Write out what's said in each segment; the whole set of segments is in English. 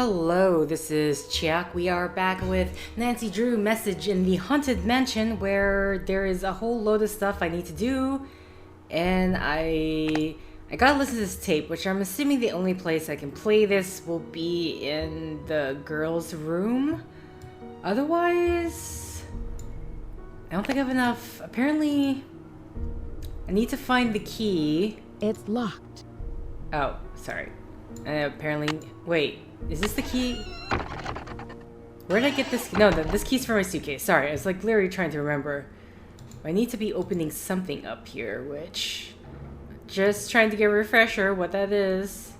Hello, this is Chiak. We are back with Nancy Drew message in the haunted mansion where there is a whole load of stuff I need to do, and I gotta listen to this tape, which I'm assuming the only place I can play this will be in the girls' room. Otherwise, I don't think I have enough. Apparently, I need to find the key. It's locked. Oh, sorry. Apparently, wait, is this the key? Where did I get this? No, this key's for my suitcase. Sorry, I was like literally trying to remember. I need to be opening something up here, which... Just trying to get a refresher what that is.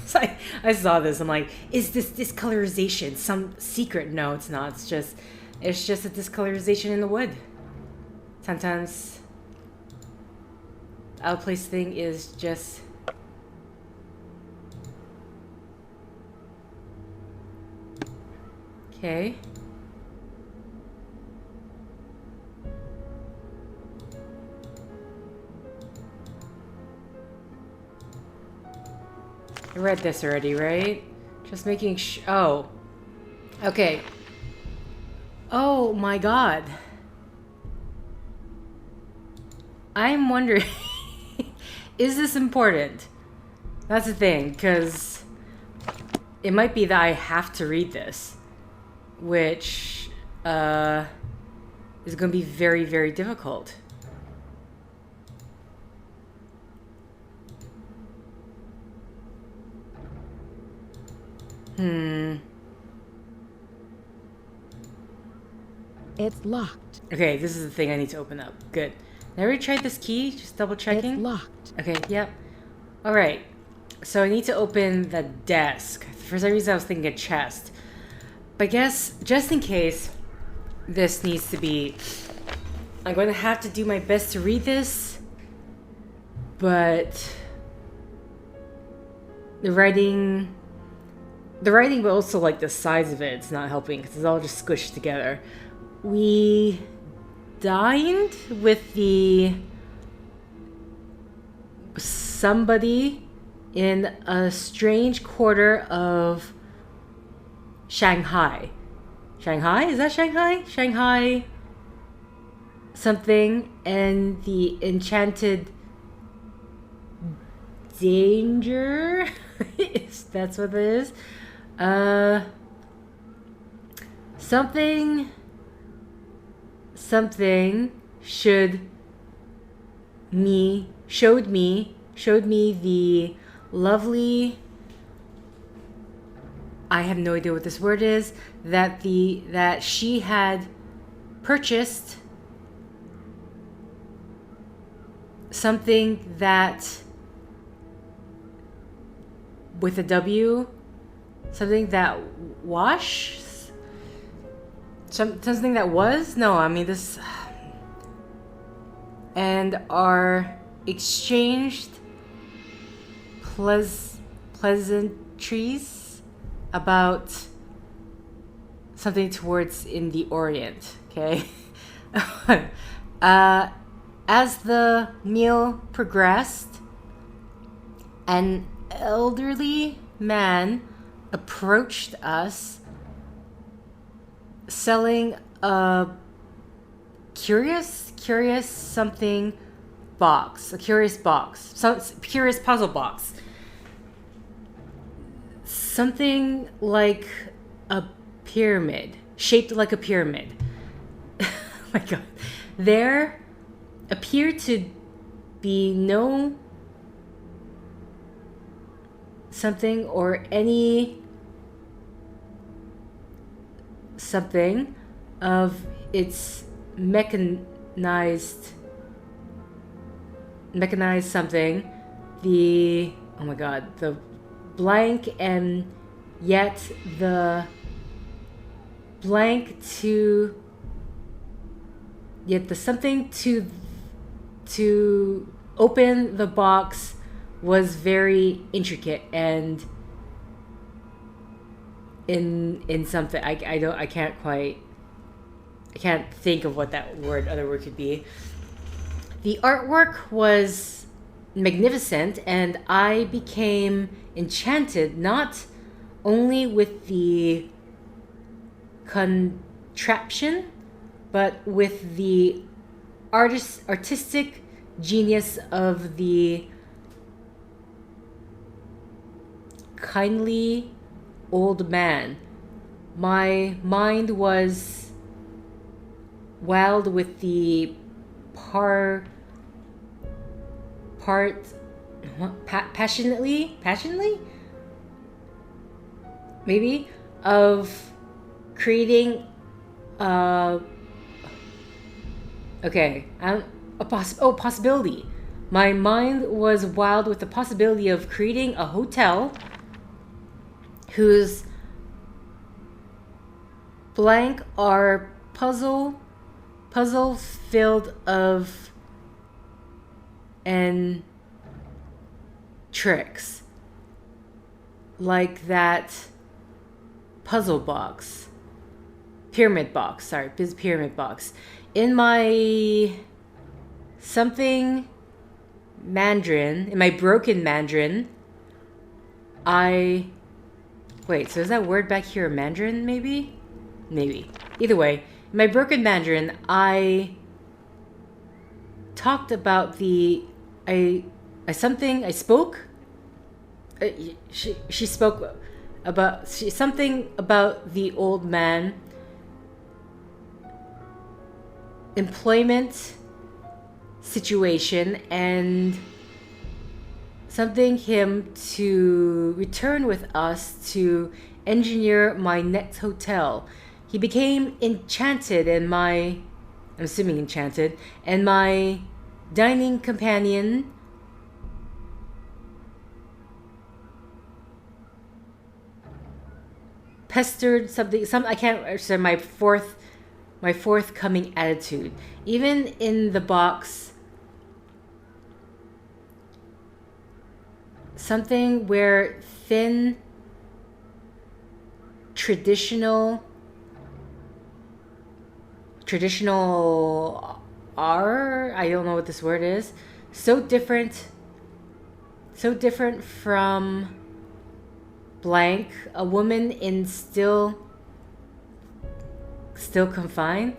So I saw this, I'm like, is this discolorization some secret? No, it's not. It's just a discolorization in the wood. Sometimes out of place thing is just... Okay. I read this already, right? Just making oh. Okay. Oh my god. I'm wondering... Is this important? That's the thing, because it might be that I have to read this, which is going to be very, very difficult. It's locked. Okay, this is the thing I need to open up. Good. I already tried this key, just double checking. It's locked. Okay, yep. Alright. So I need to open the desk. For some reason I was thinking a chest. But I guess, just in case this needs to be... I'm going to have to do my best to read this. But... The writing, but also like the size of it, it's not helping because it's all just squished together. We dined with the somebody in a strange quarter of Shanghai. Shanghai? Is that Shanghai? Shanghai something, and the enchanted danger. That's what it is. Something showed me the lovely, I have no idea what this word is, that she had purchased something that with a W, something that something that was? No, I mean this, and are exchanged pleasantries about something towards in the Orient, okay? As the meal progressed, an elderly man approached us selling a curious something box, a curious box, some curious puzzle box, something like a pyramid, shaped like a pyramid. Oh my god. There appeared to be no something or any something of its mechanized something, the, oh my god, the blank, and yet the blank to, yet the something to open the box was very intricate and in something I can't think of what that other word could be. The artwork was magnificent, and I became enchanted, not only with the contraption, but with the artistic genius of the kindly old man. My mind was wild with the passionately maybe of creating possibility. My mind was wild with the possibility of creating a hotel whose blank are puzzle filled of and tricks, like that puzzle box, pyramid box, in my something Mandarin, in my broken Mandarin. Wait, so is that word back here Mandarin, maybe? Either way, in my broken Mandarin, I talked about she spoke about something about the old man employment situation and something him to return with us to engineer my next hotel. He became enchanted and I'm assuming enchanted, and my dining companion pestered my forthcoming attitude. Even in the box, something where thin traditional I don't know what this word is. So different from blank, a woman in still confined.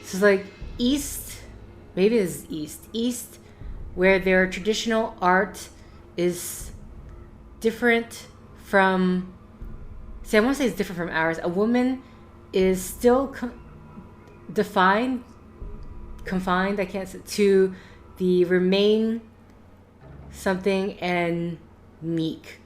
So it's like east, maybe it's east, where their traditional art is different from, I won't say it's different from ours. A woman is still confined, I can't say, to the remain something and meek.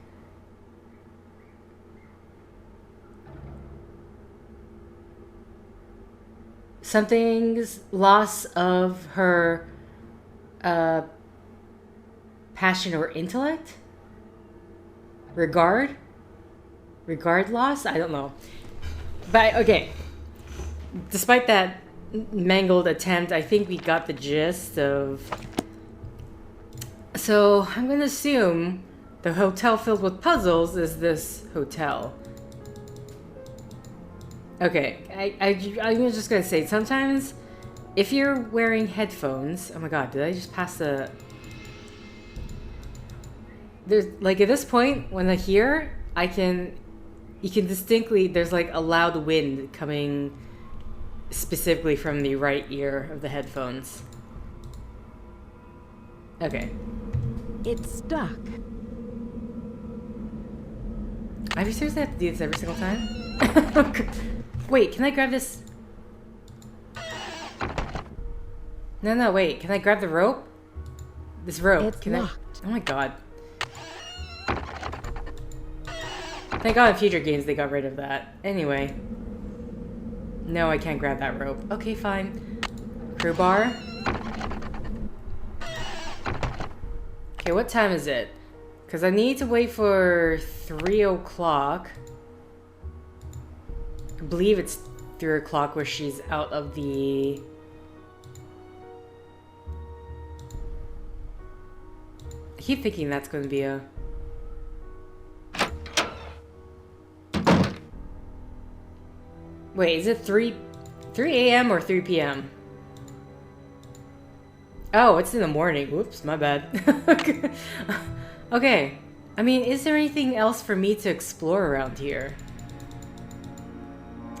Something's loss of her passion or intellect, regard loss, I don't know. But okay, despite that mangled attempt, I think we got the gist of. So I'm gonna assume the hotel filled with puzzles is this hotel. Okay, I'm just gonna say, sometimes if you're wearing headphones, oh my god, did I just pass the? There's like at this point when I hear, you can distinctly, there's like a loud wind coming specifically from the right ear of the headphones. Okay. It's stuck. I seriously have to do this every single time? Wait, can I grab this? No, wait. Can I grab the rope? This rope. It's can locked. I? Oh my god. Thank god in future games they got rid of that. Anyway. No, I can't grab that rope. Okay, fine. Crowbar. Okay, what time is it? Because I need to wait for 3 o'clock. I believe it's 3 o'clock where she's out of the... I keep thinking that's going to be a... Wait, is it 3 a.m. or 3 p.m.? Oh, it's in the morning. Whoops, my bad. Okay. I mean, is there anything else for me to explore around here?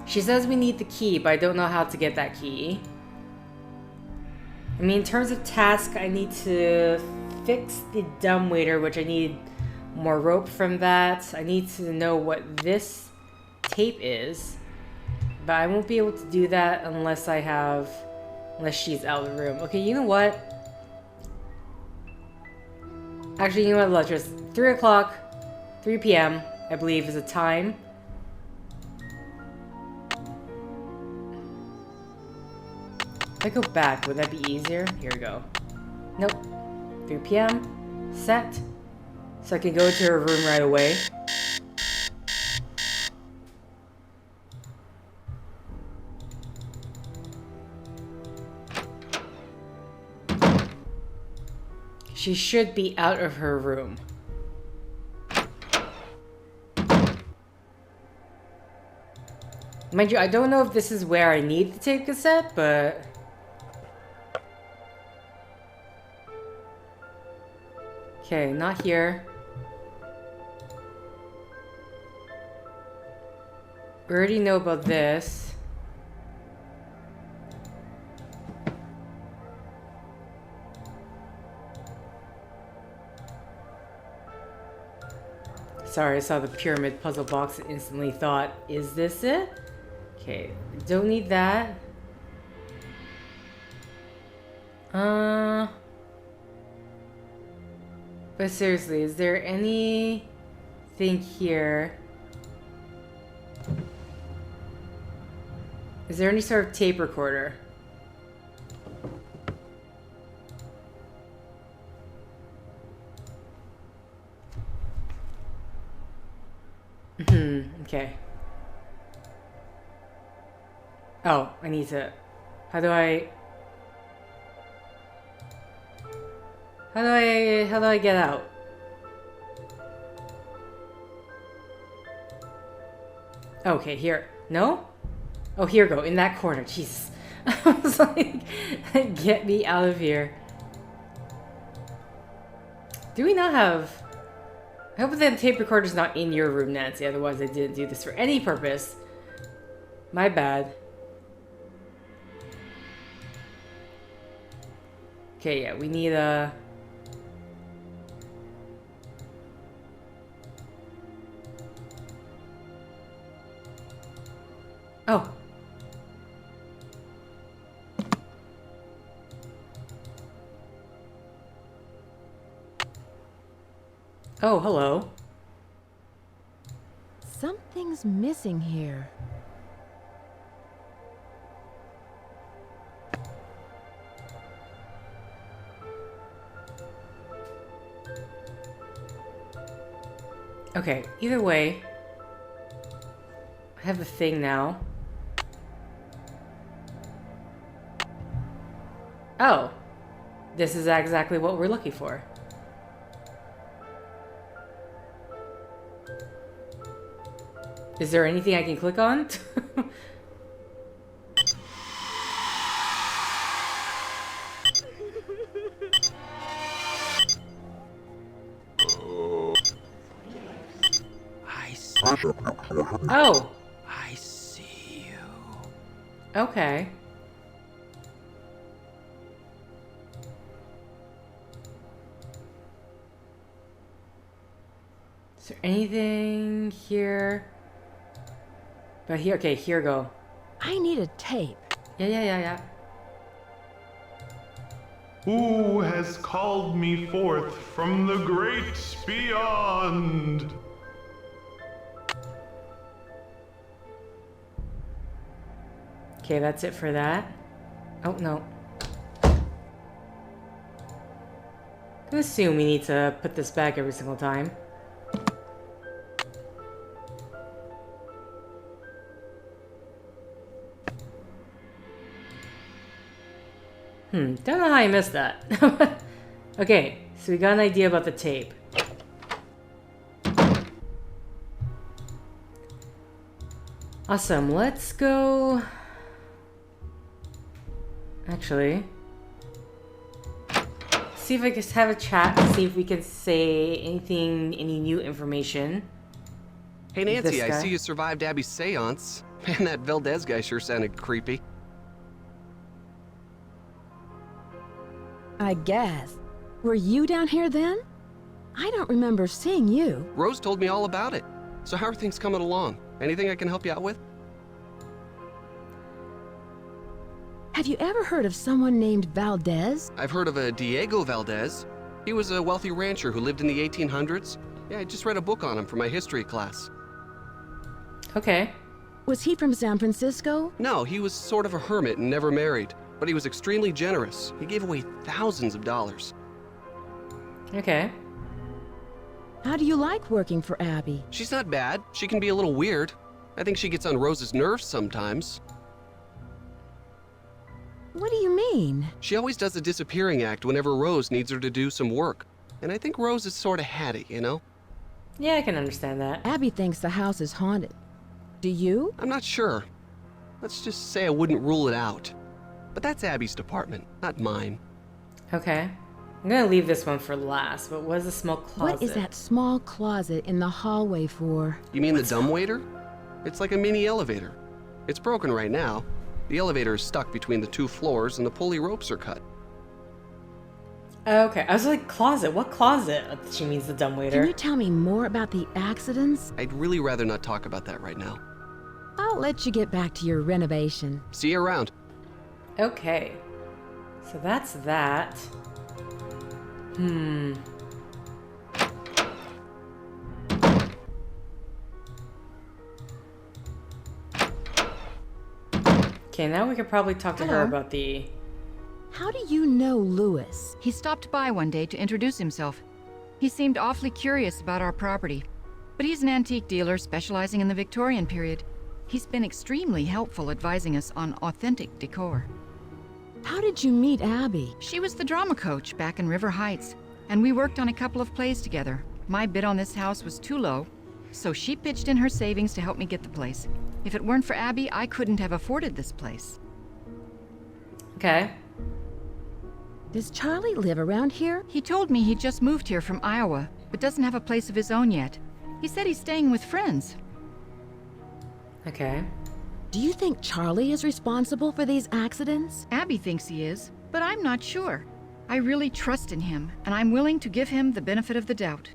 She says we need the key, but I don't know how to get that key. I mean, in terms of task, I need to fix the dumbwaiter, which I need more rope from that. I need to know what this tape is, but I won't be able to do that unless she's out of the room. Okay, you know what? Actually, you know what, let's just 3 o'clock, 3 p.m., I believe is the time. If I go back, would that be easier? Here we go. Nope. 3 p.m. Set. So I can go to her room right away. She should be out of her room. Mind you, I don't know if this is where I need the tape cassette, but... Okay, not here. We already know about this. Sorry, I saw the pyramid puzzle box and instantly thought, is this it? Okay, don't need that. But seriously, is there anything here? Is there any sort of tape recorder? Okay. Oh, I need to... How do I get out? Okay, here. No? Oh, here we go. In that corner. Jesus. I was like, get me out of here. Do we not have... I hope that tape recorder's not in your room, Nancy. Otherwise, I didn't do this for any purpose. My bad. Okay, yeah, we need a... Oh. Oh, hello. Something's missing here. Okay, either way, I have the thing now. Oh, this is exactly what we're looking for. Is there anything I can click on? Oh! I see you. Okay. Is there anything here? But here, okay, here we go. I need a tape. Yeah. Who has called me forth from the great beyond? Okay, that's it for that. Oh, no. I assume we need to put this back every single time. Don't know how I missed that. Okay, so we got an idea about the tape. Awesome, let's go... Actually... see if I can have a chat to see if we can say anything, any new information. Hey Nancy, I guy? see you survived Abby's seance. Man, that Valdez guy sure sounded creepy. I guess. Were you down here then? I don't remember seeing you. Rose told me all about it. So how are things coming along? Anything I can help you out with? Have you ever heard of someone named Valdez? I've heard of a Diego Valdez. He was a wealthy rancher who lived in the 1800s. Yeah, I just read a book on him for my history class. Okay. Was he from San Francisco? No, he was sort of a hermit and never married, but he was extremely generous. He gave away thousands of dollars. Okay. How do you like working for Abby? She's not bad. She can be a little weird. I think she gets on Rose's nerves sometimes. What do you mean? She always does a disappearing act whenever Rose needs her to do some work. And I think Rose is sort of hatty, you know? Yeah, I can understand that. Abby thinks the house is haunted. Do you? I'm not sure. Let's just say I wouldn't rule it out. But that's Abby's department, not mine. Okay. I'm gonna leave this one for last, but what is a small closet? What is that small closet in the hallway for? You mean the dumbwaiter? It's like a mini elevator. It's broken right now. The elevator is stuck between the 2 floors and the pulley ropes are cut. Okay, I was like, closet? What closet? She means the dumbwaiter. Can you tell me more about the accidents? I'd really rather not talk about that right now. I'll let you get back to your renovation. See you around. Okay. So that's that. Okay, now we could probably talk to her Hello. about the... How do you know Louis? He stopped by one day to introduce himself. He seemed awfully curious about our property, but he's an antique dealer specializing in the Victorian period. He's been extremely helpful advising us on authentic decor. How did you meet Abby? She was the drama coach back in River Heights, and we worked on a couple of plays together. My bid on this house was too low, so she pitched in her savings to help me get the place. If it weren't for Abby, I couldn't have afforded this place. Okay. Does Charlie live around here? He told me he just moved here from Iowa, but doesn't have a place of his own yet. He said he's staying with friends. Okay. Do you think Charlie is responsible for these accidents? Abby thinks he is, but I'm not sure. I really trust in him, and I'm willing to give him the benefit of the doubt.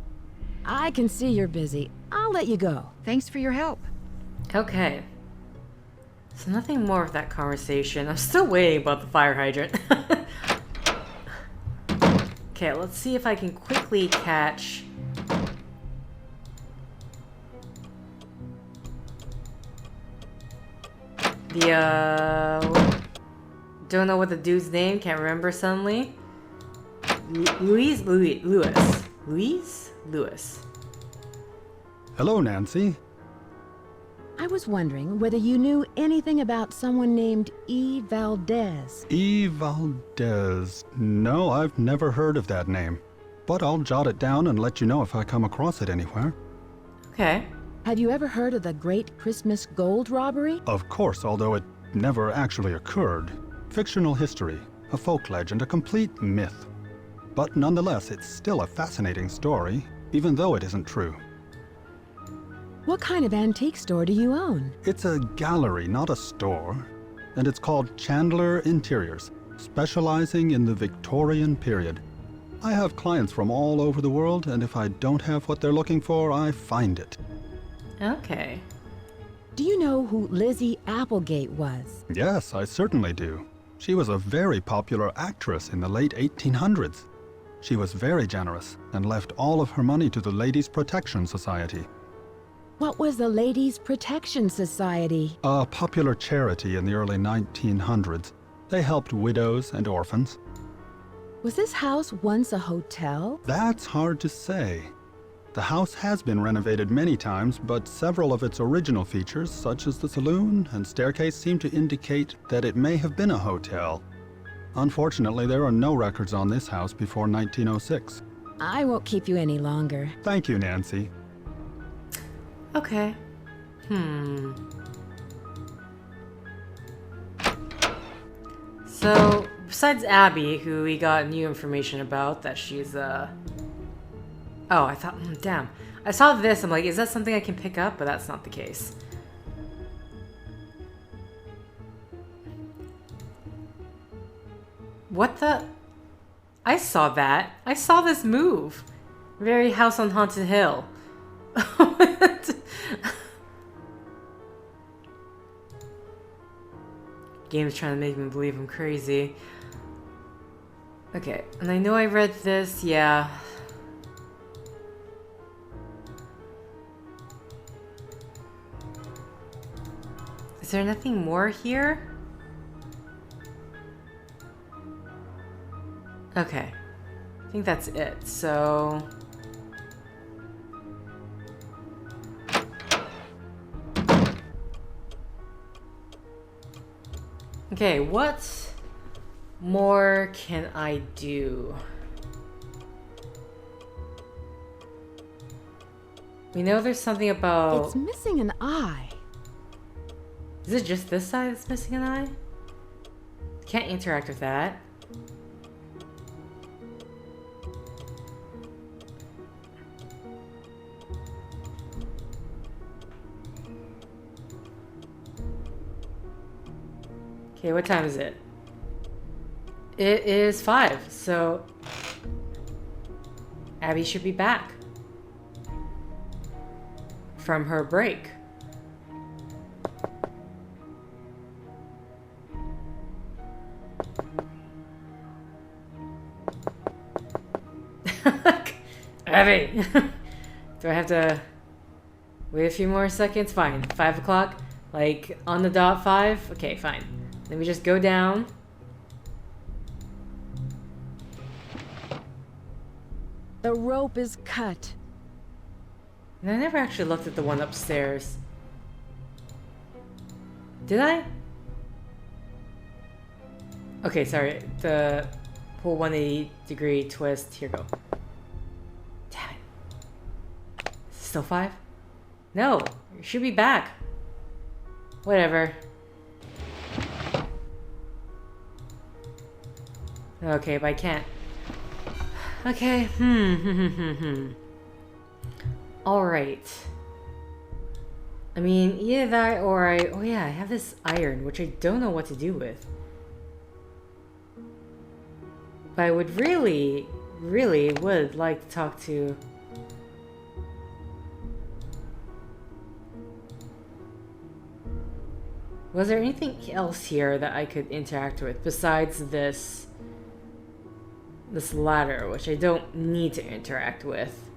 I can see you're busy. I'll let you go. Thanks for your help. Okay. So nothing more of that conversation. I'm still waiting about the fire hydrant. Okay, let's see if I can quickly catch... Don't know what the dude's name, can't remember suddenly. Louis? Hello, Nancy. I was wondering whether you knew anything about someone named E. Valdez. E. Valdez. No, I've never heard of that name. But I'll jot it down and let you know if I come across it anywhere. Okay. Have you ever heard of the Great Christmas Gold Robbery? Of course, although it never actually occurred. Fictional history, a folk legend, a complete myth. But nonetheless, it's still a fascinating story, even though it isn't true. What kind of antique store do you own? It's a gallery, not a store, and it's called Chandler Interiors, specializing in the Victorian period. I have clients from all over the world, and if I don't have what they're looking for, I find it. Okay. Do you know who Lizzie Applegate was? Yes, I certainly do. She was a very popular actress in the late 1800s. She was very generous and left all of her money to the Ladies' Protection Society. What was the Ladies' Protection Society? A popular charity in the early 1900s. They helped widows and orphans. Was this house once a hotel? That's hard to say. The house has been renovated many times, but several of its original features, such as the saloon and staircase, seem to indicate that it may have been a hotel. Unfortunately, there are no records on this house before 1906. I won't keep you any longer. Thank you, Nancy. Okay. So, besides Abby, who we got new information about, that she's, Oh, I thought, damn. I saw this, I'm like, is that something I can pick up? But that's not the case. What the? I saw that. I saw this move. Very House on Haunted Hill. Game's trying to make me believe I'm crazy. Okay, and I know I read this, yeah. Is there nothing more here? Okay. I think that's it, so... Okay, what more can I do? We know there's something about... It's missing an eye. Is it just this side that's missing an eye? Can't interact with that. Okay, what time is it? It is 5, so Abby should be back from her break. Abby! Do I have to wait a few more seconds? Fine. 5 o'clock? Like, on the dot 5? Okay, fine. Let me just go down. The rope is cut. And I never actually looked at the one upstairs. Did I? Okay, sorry. The whole 180-degree twist. Here go. Damn it. Is it still 5? No. You should be back. Whatever. Okay, but I can't. Okay. Alright. I mean, either that or I... Oh yeah, I have this iron, which I don't know what to do with. But I would really would like to talk to... Was there anything else here that I could interact with besides this ladder, which I don't need to interact with?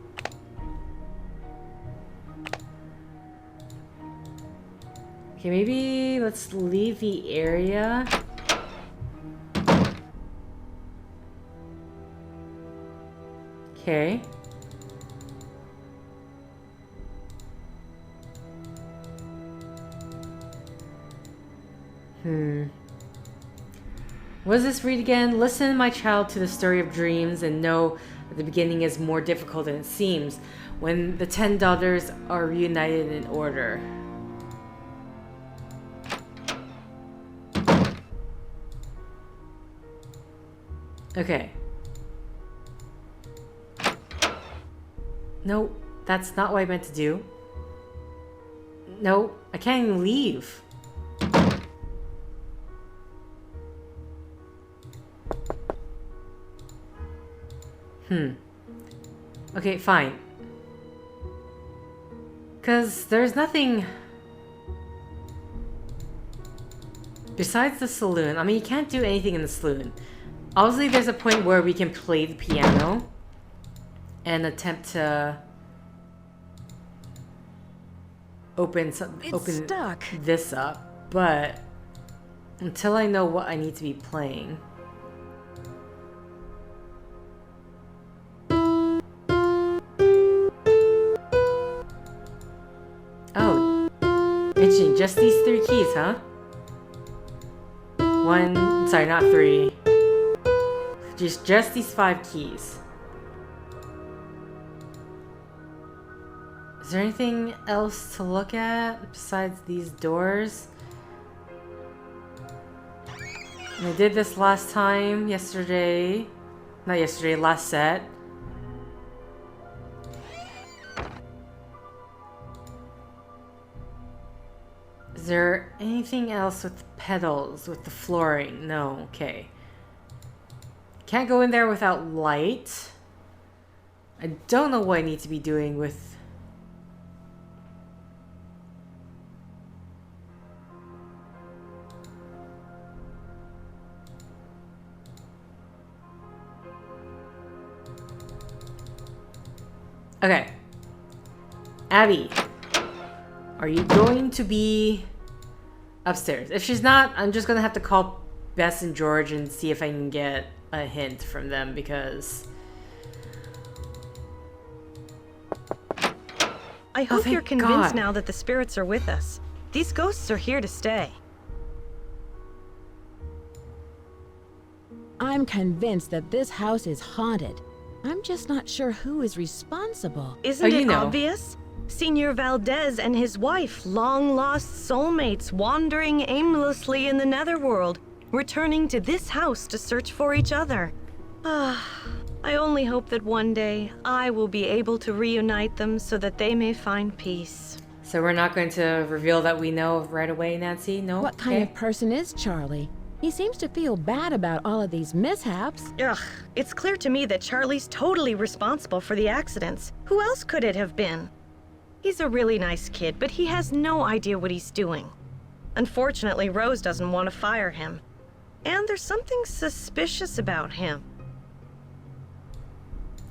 Okay, maybe let's leave the area. Okay. What does this read again? Listen, my child, to the story of dreams and know that the beginning is more difficult than it seems when the 10 daughters are reunited in order. Okay. No, that's not what I meant to do. No, I can't even leave. Okay, fine. 'Cause there's nothing... Besides the saloon. I mean, you can't do anything in the saloon. Obviously, there's a point where we can play the piano and attempt to open Stuck. this up, but until I know what I need to be playing. Oh, interesting. Just these 3 keys, huh? Sorry, not 3. Just these 5 keys. Is there anything else to look at besides these doors? And I did this last time, yesterday. Not yesterday, last set. Is there anything else with the pedals, with the flooring? No, okay. Can't go in there without light. I don't know what I need to be doing with... Okay. Abby, are you going to be upstairs? If she's not, I'm just gonna have to call Bess and George and see if I can get a hint from them, because... I hope thank you're convinced God. now that the spirits are with us. These ghosts are here to stay. I'm convinced that this house is haunted. I'm just not sure who is responsible. Isn't you it know. obvious? Senor Valdez and his wife, long-lost soulmates, wandering aimlessly in the netherworld, returning to this house to search for each other. I only hope that one day I will be able to reunite them so that they may find peace. So we're not going to reveal that we know right away, Nancy? No? What kind of person is Charlie? He seems to feel bad about all of these mishaps. Ugh, it's clear to me that Charlie's totally responsible for the accidents. Who else could it have been? He's a really nice kid, but he has no idea what he's doing. Unfortunately, Rose doesn't want to fire him. And there's something suspicious about him.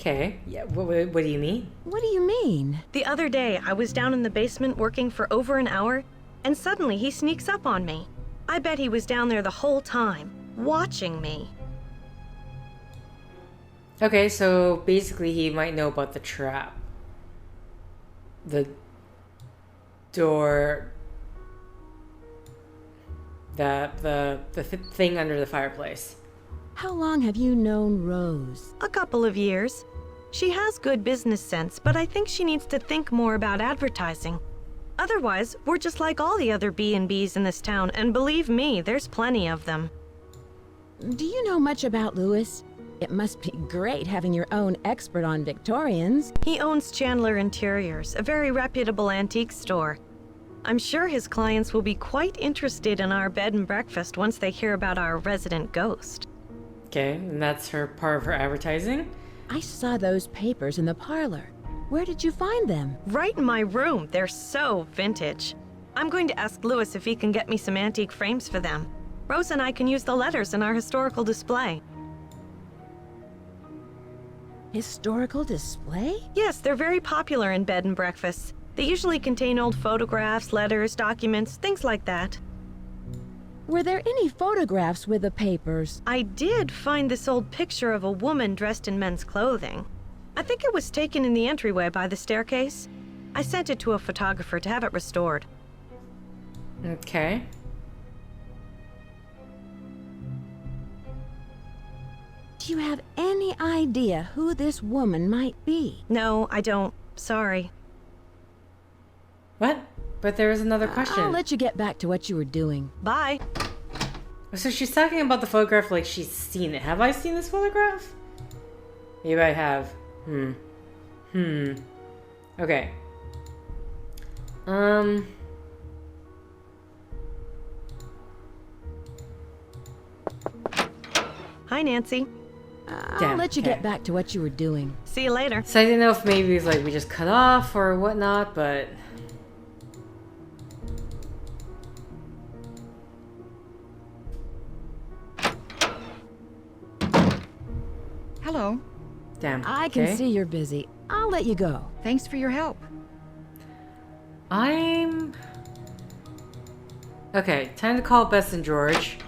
Okay. Yeah, what do you mean? What do you mean? The other day, I was down in the basement working for over an hour, and suddenly he sneaks up on me. I bet he was down there the whole time, watching me. Okay, so basically he might know about the trap. The door... The thing under the fireplace. How long have you known Rose? A couple of years. She has good business sense, but I think she needs to think more about advertising. Otherwise, we're just like all the other B&Bs in this town, and believe me, there's plenty of them. Do you know much about Louis? It must be great having your own expert on Victorians. He owns Chandler Interiors, a very reputable antique store. I'm sure his clients will be quite interested in our bed and breakfast once they hear about our resident ghost. Okay, and that's her part of her advertising? I saw those papers in the parlor. Where did you find them? Right in my room. They're so vintage. I'm going to ask Louis if he can get me some antique frames for them. Rose and I can use the letters in our historical display. Historical display? Yes, they're very popular in bed and breakfasts. They usually contain old photographs, letters, documents, things like that. Were there any photographs with the papers? I did find this old picture of a woman dressed in men's clothing. I think it was taken in the entryway by the staircase. I sent it to a photographer to have it restored. Okay. Do you have any idea who this woman might be? No, I don't. Sorry. What? But there is another question. I'll let you get back to what you were doing. Bye. So she's talking about the photograph like she's seen it. Have I seen this photograph? Maybe I have. Okay. Hi, Nancy. I'll let you get back to what you were doing. See you later. So I didn't know if maybe it's like we just cut off or whatnot, but... Hello. Damn. I can okay. see you're busy. I'll let you go. Thanks for your help. Okay, time to call Bess and George.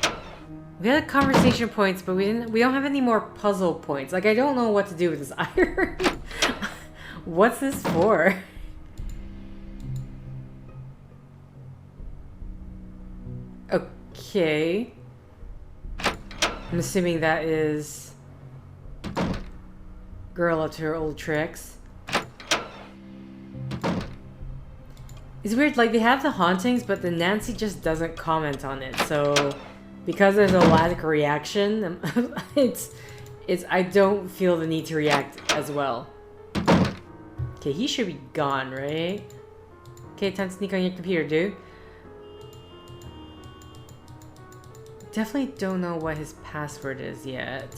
We had conversation points, but we don't have any more puzzle points. Like, I don't know what to do with this iron. What's this for? Okay. I'm assuming that is girl up to her old tricks. It's weird, like they have the hauntings, but then Nancy just doesn't comment on it, so because there's a lack of reaction, it's I don't feel the need to react as well. Okay, he should be gone, right? Okay, time to sneak on your computer, dude. Definitely don't know what his password is yet.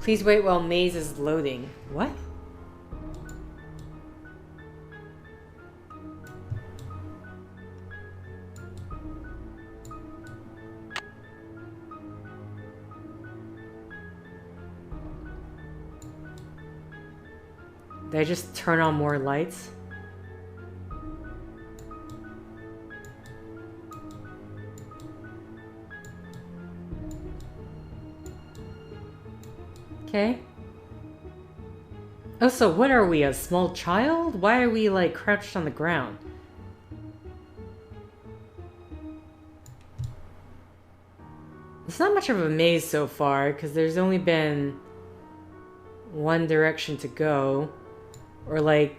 Please wait while Maze is loading. What? Did I just turn on more lights? Okay. Oh, so what are we, a small child? Why are we, like, crouched on the ground? It's not much of a maze so far, because there's only been one direction to go. Or, like...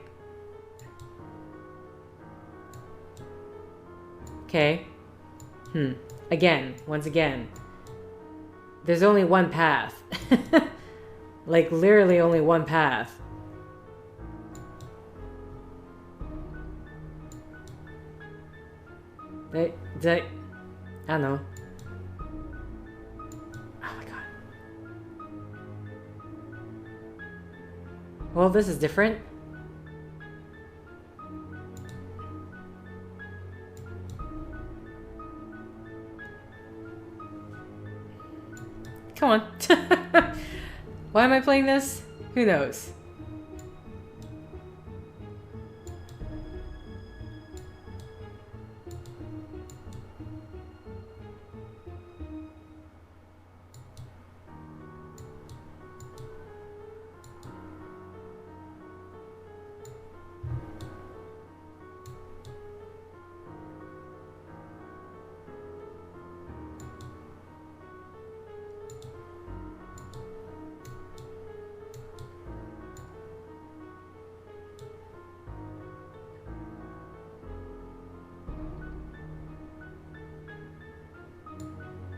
Okay. Again, once again. There's only one path. Like, literally only one path. I don't know. Oh my god. Well, this is different. Come on. Why am I playing this? Who knows?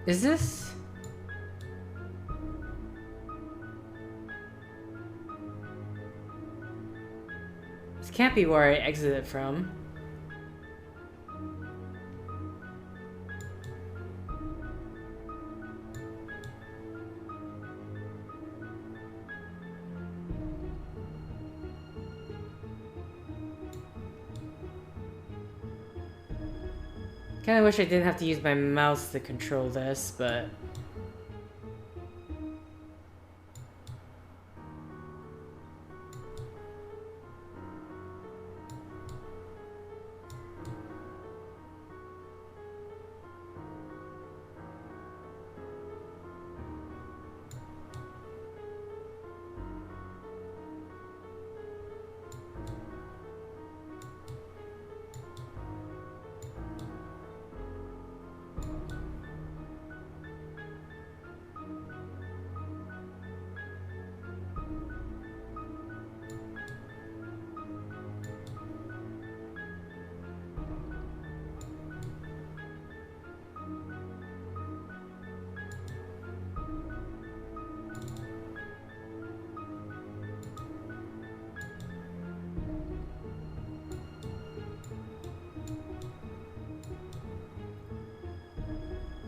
Is this? This can't be where I exited from. Kinda wish I didn't have to use my mouse to control this, but...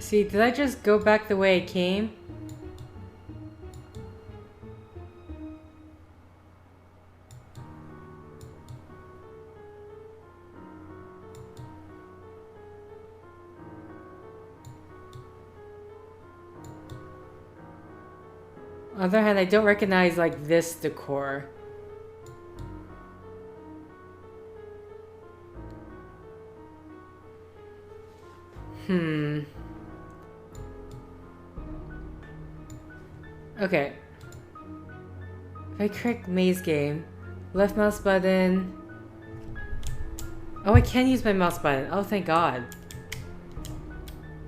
See, did I just go back the way I came? On the other hand, I don't recognize, like, this decor. Okay. If I click maze game, left mouse button. Oh, I can use my mouse button. Oh, thank God.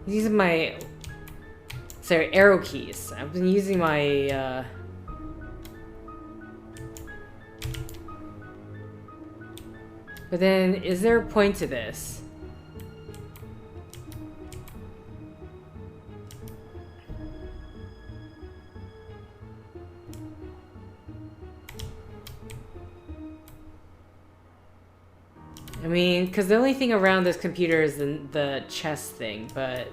I'm using my... Sorry, arrow keys. I've been using my, But then, is there a point to this? I mean, because the only thing around this computer is the chest thing, but...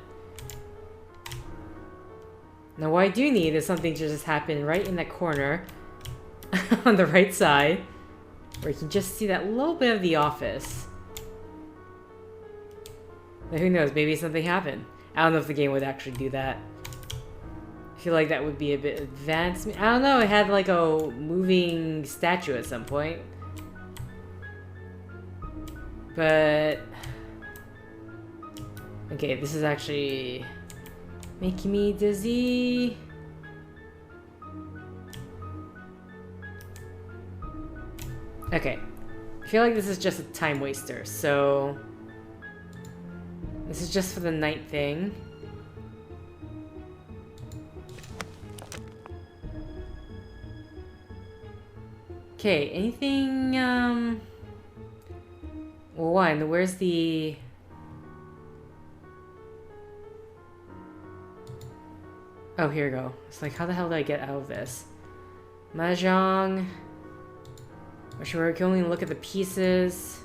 Now what I do need is something to just happen right in that corner on the right side, where you can just see that little bit of the office. But who knows, maybe something happened. I don't know if the game would actually do that. I feel like that would be a bit advanced. I don't know, it had like a moving statue at some point. But... Okay, this is actually... making me dizzy. Okay. I feel like this is just a time waster, so... This is just for the night thing. Okay, anything, Well, one, where's the... Oh, here we go. It's like, how the hell do I get out of this? Mahjong. I'm sure we can only look at the pieces.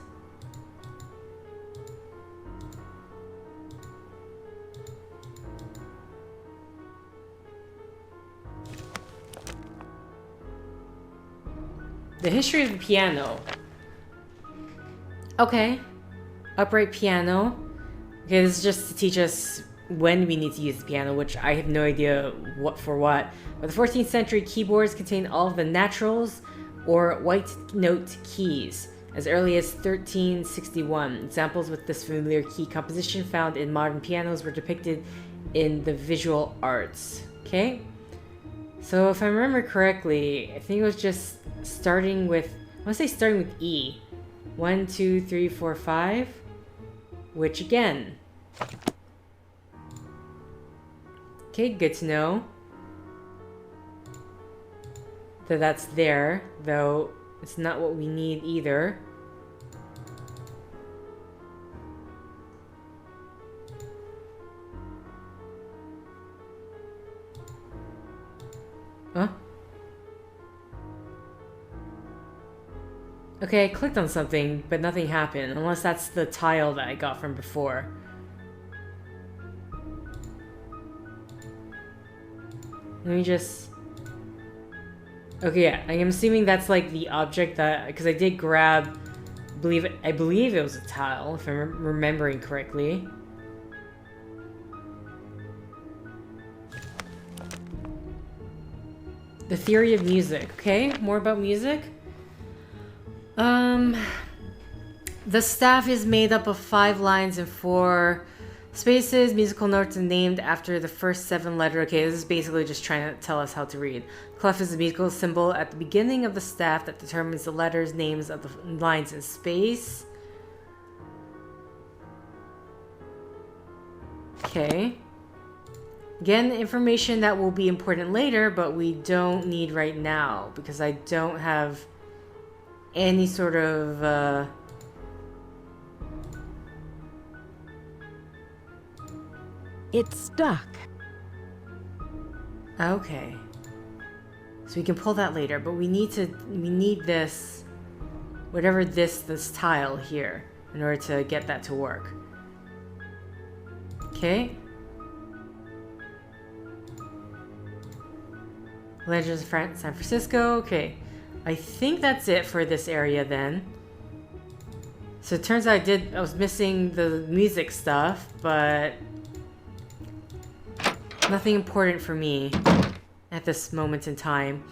The history of the piano. Okay. Upright piano. Okay, this is just to teach us when we need to use the piano, which I have no idea what for what. But the 14th century keyboards contain all of the naturals or white note keys. As early as 1361, examples with this familiar key composition found in modern pianos were depicted in the visual arts. Okay? So if I remember correctly, I think it was just starting with, I want to say starting with E. 1, 2, 3, 4, 5. Which again. Okay, good to know that that's there, though it's not what we need either. Huh? Okay, I clicked on something, but nothing happened, unless that's the tile that I got from before. Let me just... Okay, yeah, I am assuming that's like the object that... Because I did grab... I believe it was a tile, if I'm remembering correctly. The theory of music. Okay, more about music. The staff is made up of 5 lines and 4... spaces. Musical notes are named after the first 7 letters. Okay, this is basically just trying to tell us how to read. Clef is a musical symbol at the beginning of the staff that determines the letters, names of the lines in space. Okay. Again, information that will be important later, but we don't need right now, because I don't have any sort of, It's stuck. Okay. So we can pull that later, but we need this, whatever this tile here, in order to get that to work. Okay. Legends of San Francisco. Okay. I think that's it for this area then. So it turns out I was missing the music stuff, but nothing important for me at this moment in time.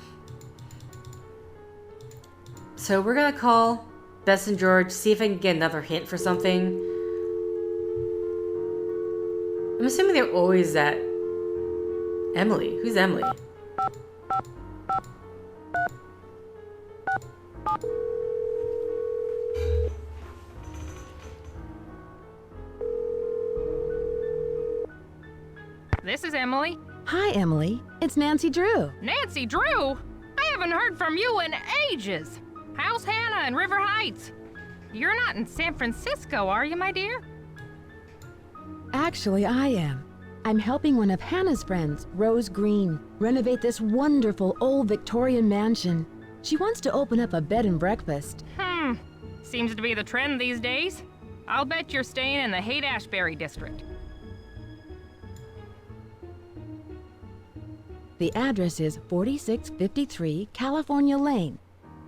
So we're gonna call Bess and George, see if I can get another hint for something. I'm assuming they're always at Emily. Who's Emily? This is Emily. Hi, Emily. It's Nancy Drew. Nancy Drew? I haven't heard from you in ages. How's Hannah in River Heights? You're not in San Francisco, are you, my dear? Actually, I am. I'm helping one of Hannah's friends, Rose Green, renovate this wonderful old Victorian mansion. She wants to open up a bed and breakfast. Seems to be the trend these days. I'll bet you're staying in the Haight-Ashbury district. The address is 4653 California Lane.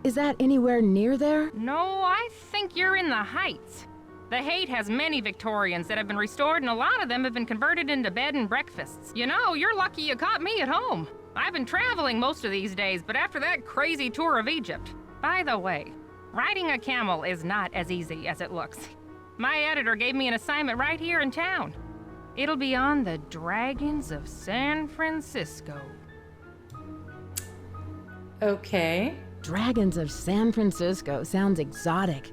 Is that anywhere near there? No, I think you're in the Heights. The Haight has many Victorians that have been restored, and a lot of them have been converted into bed and breakfasts. You know, you're lucky you caught me at home. I've been traveling most of these days, but after that crazy tour of Egypt. By the way, riding a camel is not as easy as it looks. My editor gave me an assignment right here in town. It'll be on the Dragons of San Francisco. Okay. Dragons of San Francisco sounds exotic.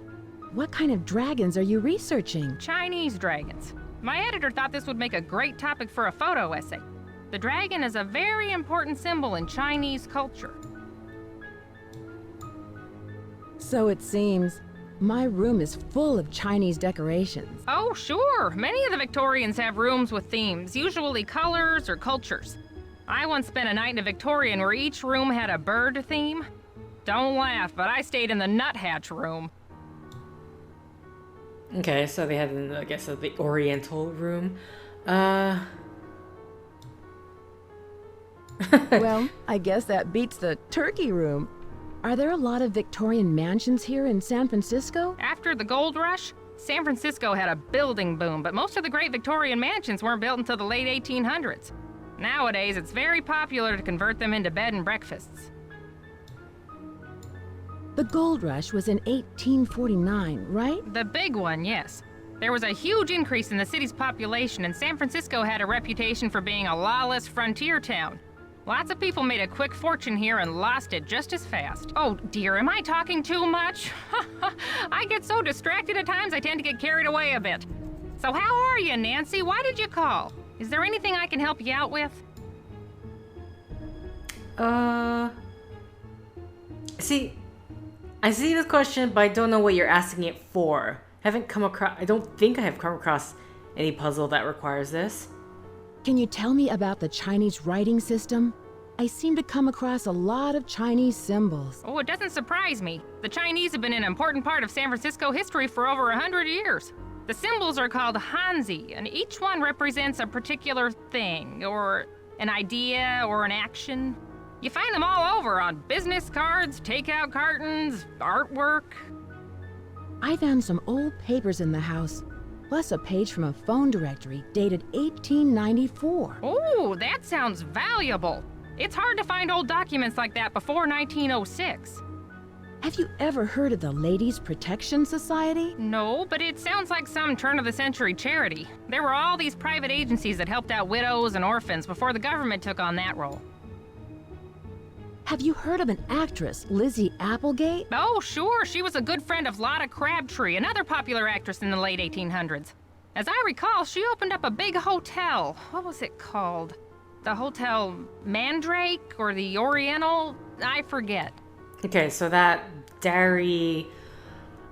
What kind of dragons are you researching? Chinese dragons. My editor thought this would make a great topic for a photo essay. The dragon is a very important symbol in Chinese culture. So it seems. My room is full of Chinese decorations. Oh, sure. Many of the Victorians have rooms with themes, usually colors or cultures. I once spent a night in a Victorian where each room had a bird theme. Don't laugh, but I stayed in the nuthatch room. Okay, so they had, I guess, the Oriental room. Well, I guess that beats the turkey room. Are there a lot of Victorian mansions here in San Francisco? After the gold rush, San Francisco had a building boom, but most of the great Victorian mansions weren't built until the late 1800s. Nowadays, it's very popular to convert them into bed and breakfasts. The gold rush was in 1849, right? The big one, yes. There was a huge increase in the city's population, and San Francisco had a reputation for being a lawless frontier town. Lots of people made a quick fortune here and lost it just as fast. Oh dear, am I talking too much? I get so distracted at times I tend to get carried away a bit. So how are you, Nancy? Why did you call? Is there anything I can help you out with? See, I see this question, but I don't know what you're asking it for. I don't think I have come across any puzzle that requires this. Can you tell me about the Chinese writing system? I seem to come across a lot of Chinese symbols. Oh, it doesn't surprise me. The Chinese have been an important part of San Francisco history for over 100 years. The symbols are called hanzi, and each one represents a particular thing, or an idea, or an action. You find them all over on business cards, takeout cartons, artwork. I found some old papers in the house, plus a page from a phone directory dated 1894. Oh, that sounds valuable. It's hard to find old documents like that before 1906. Have you ever heard of the Ladies' Protection Society? No, but it sounds like some turn-of-the-century charity. There were all these private agencies that helped out widows and orphans before the government took on that role. Have you heard of an actress, Lizzie Applegate? Oh, sure. She was a good friend of Lotta Crabtree, another popular actress in the late 1800s. As I recall, she opened up a big hotel. What was it called? The Hotel Mandrake or the Oriental? I forget. Okay, so that dairy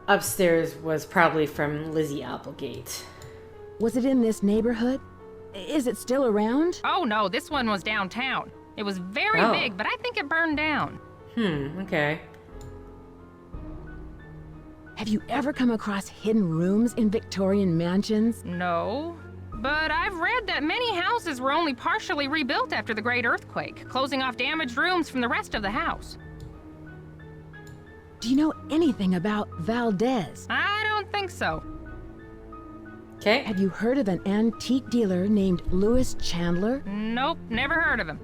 upstairs was probably from Lizzie Applegate. Was it in this neighborhood? Is it still around? Oh no, this one was downtown. It was very big, but I think it burned down. Okay. Have you ever come across hidden rooms in Victorian mansions? No, but I've read that many houses were only partially rebuilt after the Great Earthquake, closing off damaged rooms from the rest of the house. Do you know anything about Valdez? I don't think so. Okay. Have you heard of an antique dealer named Louis Chandler? Nope, never heard of him.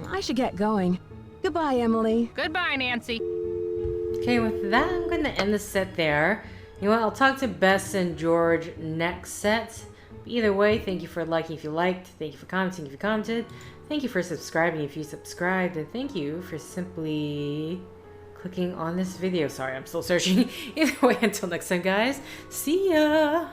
I should get going. Goodbye, Emily. Goodbye, Nancy. Okay, with that, I'm going to end the set there. You know what? I'll talk to Bess and George next set. But either way, thank you for liking if you liked. Thank you for commenting if you commented. Thank you for subscribing if you subscribed. And thank you for simply clicking on this video. Sorry, I'm still searching. Either way, until next time, guys. See ya!